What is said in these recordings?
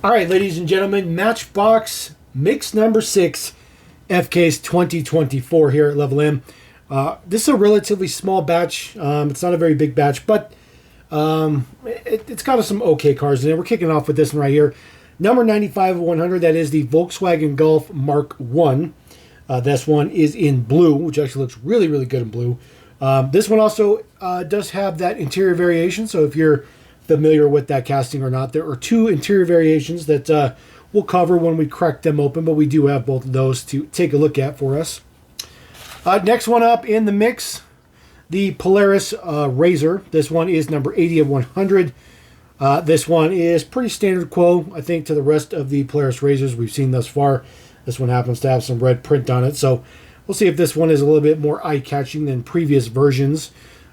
All right, ladies and gentlemen, Matchbox mix number 6, FK's 2024 here at Level M. This is a relatively small batch. It's not a very big batch, but it's got some okay cars in it. We're kicking off with this one right here. Number 95 of 100, that is the Volkswagen Golf Mark 1. This one is in blue, which actually looks really, really good in blue. This one also does have that interior variation, so if you're familiar with that casting or not, there are two interior variations that we'll cover when we crack them open, but we do have both of those to take a look at for us. Next one up in the mix, the Polaris RZR. This one is number 80 of 100. This one is pretty standard quo, I think, to the rest of the Polaris RZRs we've seen thus far. This one happens to have some red print on it, so we'll see if this one is a little bit more eye-catching than previous versions.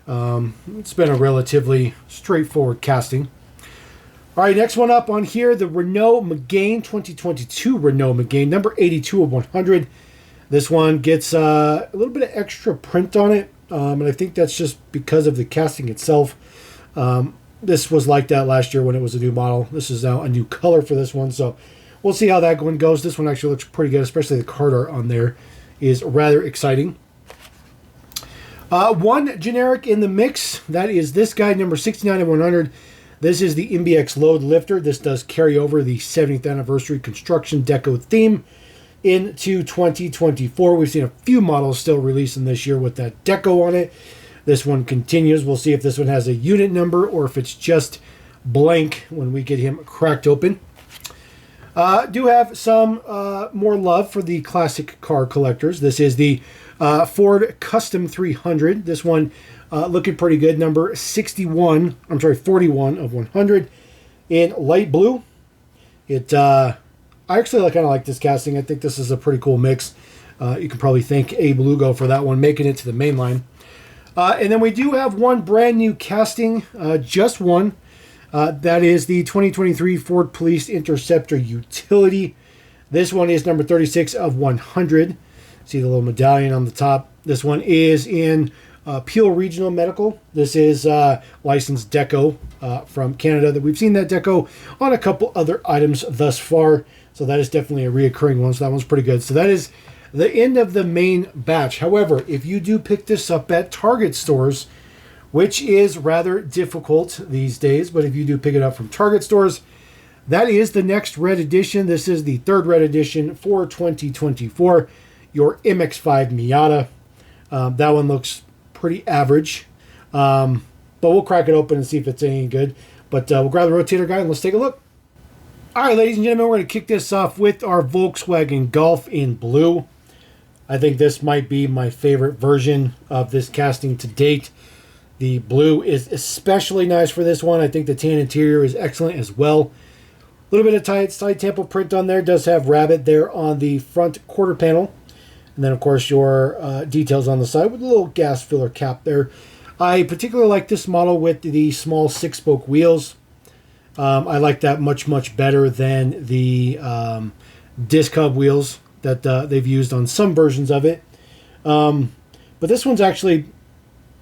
It's been a relatively straightforward casting. All right, next one up on here, the Renault Megane 2022 Renault Megane, number 82 of 100. This one gets a little bit of extra print on it, and I think that's just because of the casting itself. This was like that last year when it was a new model. This is now a new color for this one, so we'll see how that one goes. This one actually looks pretty good, especially the card art on there is rather exciting. One generic in the mix, that is this guy, number 69 of 100. This is the MBX Load Lifter. This does carry over the 70th anniversary construction deco theme into 2024. We've seen a few models still releasing this year with that deco on it. This one continues. We'll see if this one has a unit number or if it's just blank when we get him cracked open. Do have some more love for the classic car collectors. This is the Ford Custom 300. This one looking pretty good. Number 41 of 100 in light blue. I actually kind of like this casting. I think this is a pretty cool mix. You can probably thank Abe Lugo for that one, making it to the Mainline. And then we do have one brand new casting, just one. That is the 2023 Ford Police Interceptor Utility. This one is number 36 of 100. See the little medallion on the top. This one is in Peel Regional Medical. This is licensed deco from Canada. That we've seen that deco on a couple other items thus far. So that is definitely a reoccurring one. So that one's pretty good. So that is the end of the main batch. However, if you do pick this up at Target stores, which is rather difficult these days, but if you do pick it up from Target stores, that is the next red edition. This is the third red edition for 2024. Your MX-5 Miata. That one looks pretty average, but we'll crack it open and see if it's any good. But we'll grab the rotator guide and let's take a look. All right, ladies and gentlemen, we're going to kick this off with our Volkswagen Golf in blue. I think this might be my favorite version of this casting to date. The blue is especially nice for this one. I think the tan interior is excellent as well. A little bit of side tempo print on there. Does have rabbit there on the front quarter panel. And then, of course, your details on the side with a little gas filler cap there. I particularly like this model with the small 6-spoke wheels. I like that much, much better than the disc hub wheels that they've used on some versions of it. But this one's actually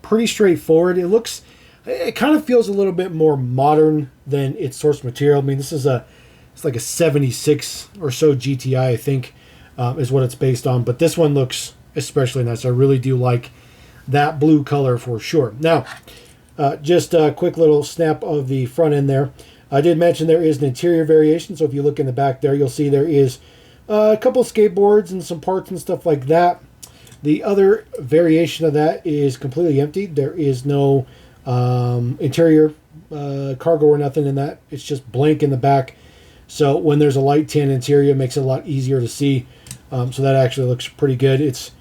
pretty straightforward. It kind of feels a little bit more modern than its source material. I mean, it's like a 76 or so GTI, I think, is what it's based on. But this one looks especially nice. I really do like that blue color for sure. Now, just a quick little snap of the front end there. I did mention there is an interior variation. So if you look in the back there, you'll see there is a couple skateboards and some parts and stuff like that. The other variation of that is completely empty. There is no interior cargo or nothing in that. It's just blank in the back. So when there's a light tan interior, it makes it a lot easier to see. So that actually looks pretty good. It's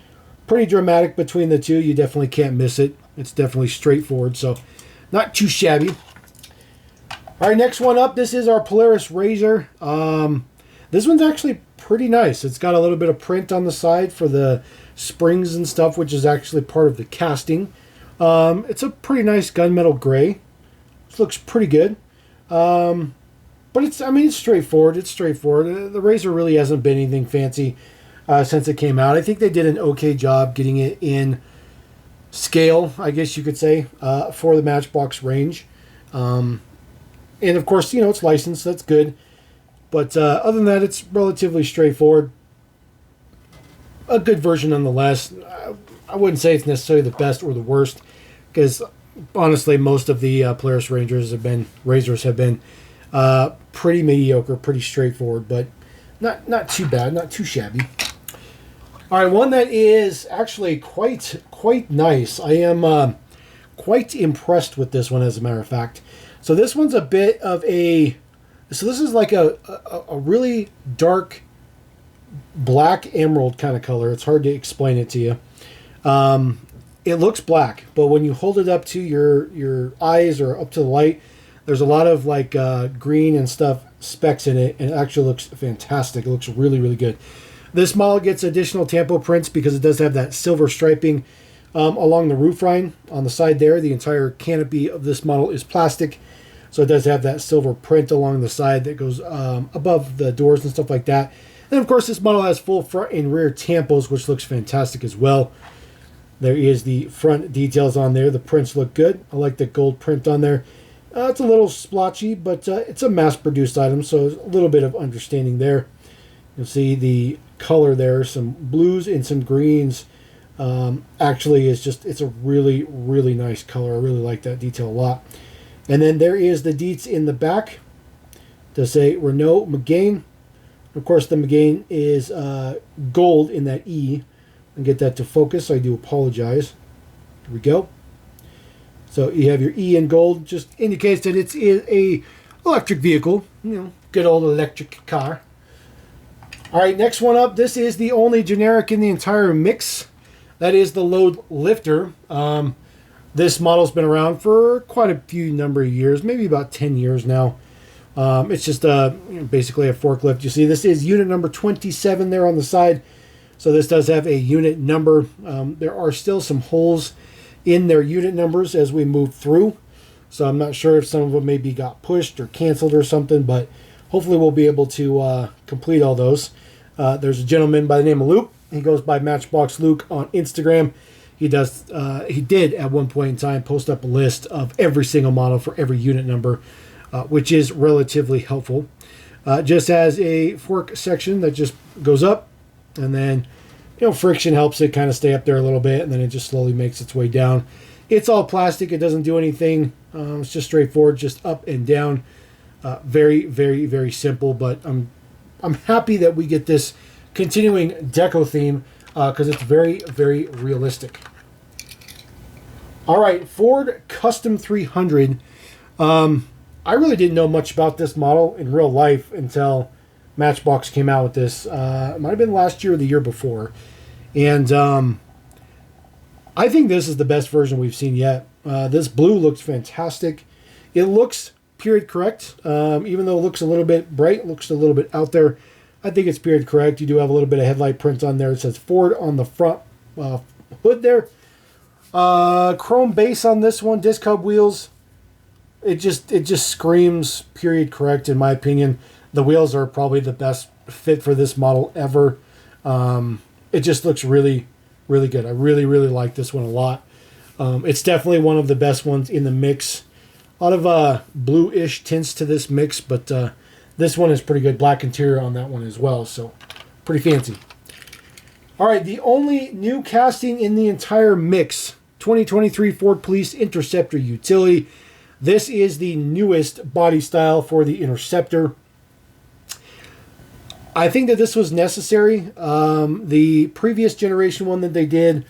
pretty dramatic between the two. You definitely can't miss it. It's definitely straightforward, so not too shabby. All right, next one up. This is our Polaris RZR. This one's actually pretty nice. It's got a little bit of print on the side for the springs and stuff, which is actually part of the casting. It's a pretty nice gunmetal gray. This looks pretty good. But it's straightforward. It's straightforward. The RZR really hasn't been anything fancy since it came out. I think they did an okay job getting it in scale, I guess you could say, for the Matchbox range. And of course, it's licensed. That's good. But other than that, it's relatively straightforward. A good version nonetheless. I wouldn't say it's necessarily the best or the worst, because honestly, most of the Polaris Razors have been pretty mediocre, pretty straightforward, but not too bad, not too shabby. All right, one that is actually quite nice. I am quite impressed with this one, as a matter of fact. So this one's a bit of a... So this is like a really dark black emerald kind of color. It's hard to explain it to you. It looks black, but when you hold it up to your eyes or up to the light, there's a lot of like green and stuff specks in it, and it actually looks fantastic. It looks really, really good. This model gets additional tampo prints because it does have that silver striping along the roof line on the side there. The entire canopy of this model is plastic, so it does have that silver print along the side that goes above the doors and stuff like that. And of course, this model has full front and rear tampos, which looks fantastic as well. There is the front details on there. The prints look good. I like the gold print on there. It's a little splotchy, but it's a mass-produced item, so a little bit of understanding there. You'll see the color there, some blues and some greens. Actually, it's a really, really nice color. I really like that detail a lot. And then there is the deets in the back. To say Renault Megane. Of course, the Megane is gold in that E. And get that to focus. I do apologize. Here we go. So you have your E in gold. Just indicates that it's a electric vehicle. You know, good old electric car. All right, next one up. This is the only generic in the entire mix. That is the load lifter. This model's been around for quite a few number of years, maybe about 10 years now. It's just basically a forklift. You see, this is unit number 27 there on the side. So this does have a unit number. There are still some holes in their unit numbers as we move through. So I'm not sure if some of them maybe got pushed or canceled or something, but hopefully we'll be able to complete all those. There's a gentleman by the name of Luke. He goes by Matchbox Luke on Instagram. He did at one point in time post up a list of every single model for every unit number, which is relatively helpful. Just has a fork section that just goes up, and then friction helps it kind of stay up there a little bit, and then it just slowly makes its way down. It's all plastic. It doesn't do anything. It's just straightforward, just up and down. Very, very, very simple, but I'm happy that we get this continuing deco theme because it's very, very realistic. All right, Ford Custom 300. I really didn't know much about this model in real life until Matchbox came out with this. It might have been last year or the year before. And I think this is the best version we've seen yet. This blue looks fantastic. It looks period correct, even though it looks a little bit bright, looks a little bit out there. I think it's period correct. You do have a little bit of headlight print on there. It says Ford on the front hood there. Chrome base on this one, disc hub wheels. It just screams period correct in my opinion. The wheels are probably the best fit for this model ever. It just looks really, really good. I really, really like this one a lot. It's definitely one of the best ones in the mix. A lot of blue-ish tints to this mix, but this one is pretty good. Black interior on that one as well, so pretty fancy. All right, the only new casting in the entire mix, 2023 Ford Police Interceptor Utility. This is the newest body style for the Interceptor. I think that this was necessary. The previous generation one that they did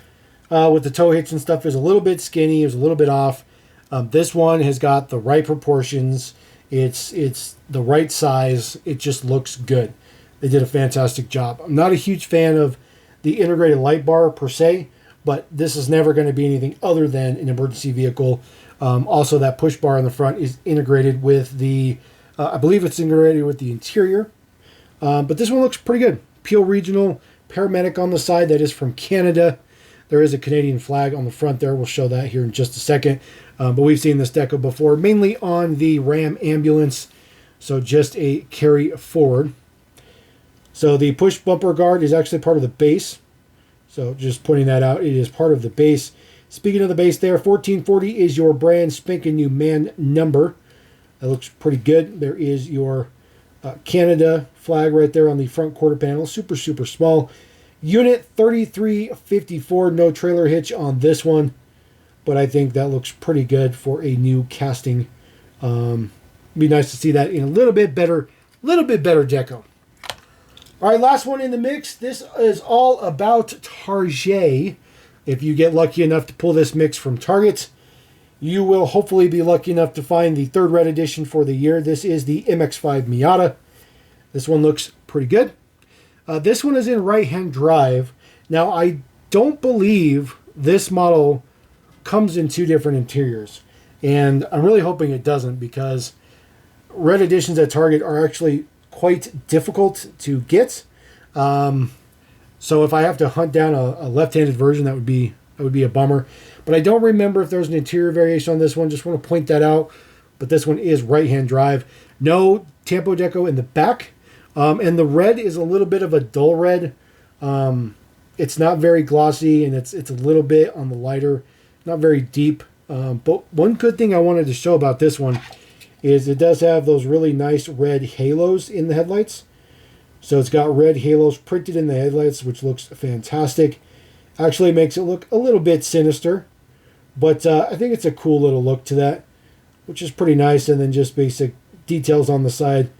with the tow hitch and stuff is a little bit skinny. It was a little bit off. This one has got the right proportions. It's the right size. It just looks good. They did a fantastic job. I'm not a huge fan of the integrated light bar per se, but this is never going to be anything other than an emergency vehicle. Also, that push bar in the front is integrated with the, I believe it's integrated with the interior. But this one looks pretty good. Peel Regional Paramedic on the side. That is from Canada. There is a Canadian flag on the front there. We'll show that here in just a second. But we've seen this deco before, mainly on the Ram ambulance. So just a carry forward. So the push bumper guard is actually part of the base. So just pointing that out, it is part of the base. Speaking of the base there, 1440 is your brand spanking new man number. That looks pretty good. There is your Canada flag right there on the front quarter panel. Super, super small. Unit 3354, no trailer hitch on this one, but I think that looks pretty good for a new casting. Be nice to see that in a little bit better deco. All right, last one in the mix. This is all about Target. If you get lucky enough to pull this mix from Target, you will hopefully be lucky enough to find the third red edition for the year. This is the MX-5 Miata. This one looks pretty good. This one is in right-hand drive. Now, I don't believe this model comes in two different interiors. And I'm really hoping it doesn't, because red editions at Target are actually quite difficult to get. So if I have to hunt down a left-handed version, that would be a bummer. But I don't remember if there's an interior variation on this one. Just want to point that out. But this one is right-hand drive. No Tampo deco in the back. And the red is a little bit of a dull red. It's not very glossy, and it's a little bit on the lighter, not very deep. But one good thing I wanted to show about this one is it does have those really nice red halos in the headlights. So it's got red halos printed in the headlights, which looks fantastic. Actually makes it look a little bit sinister, but I think it's a cool little look to that, which is pretty nice. And then just basic details on the side.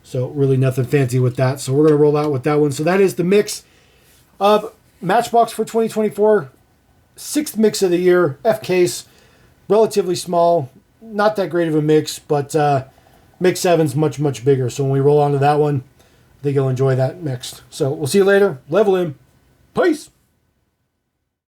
So really nothing fancy with that. So we're going to roll out with that one. So that is the mix of Matchbox for 2024. Sixth mix of the year. F-Case. Relatively small. Not that great of a mix, but mix 7's much, much bigger. So when we roll on to that one, I think you'll enjoy that next. So we'll see you later. Level in. Peace.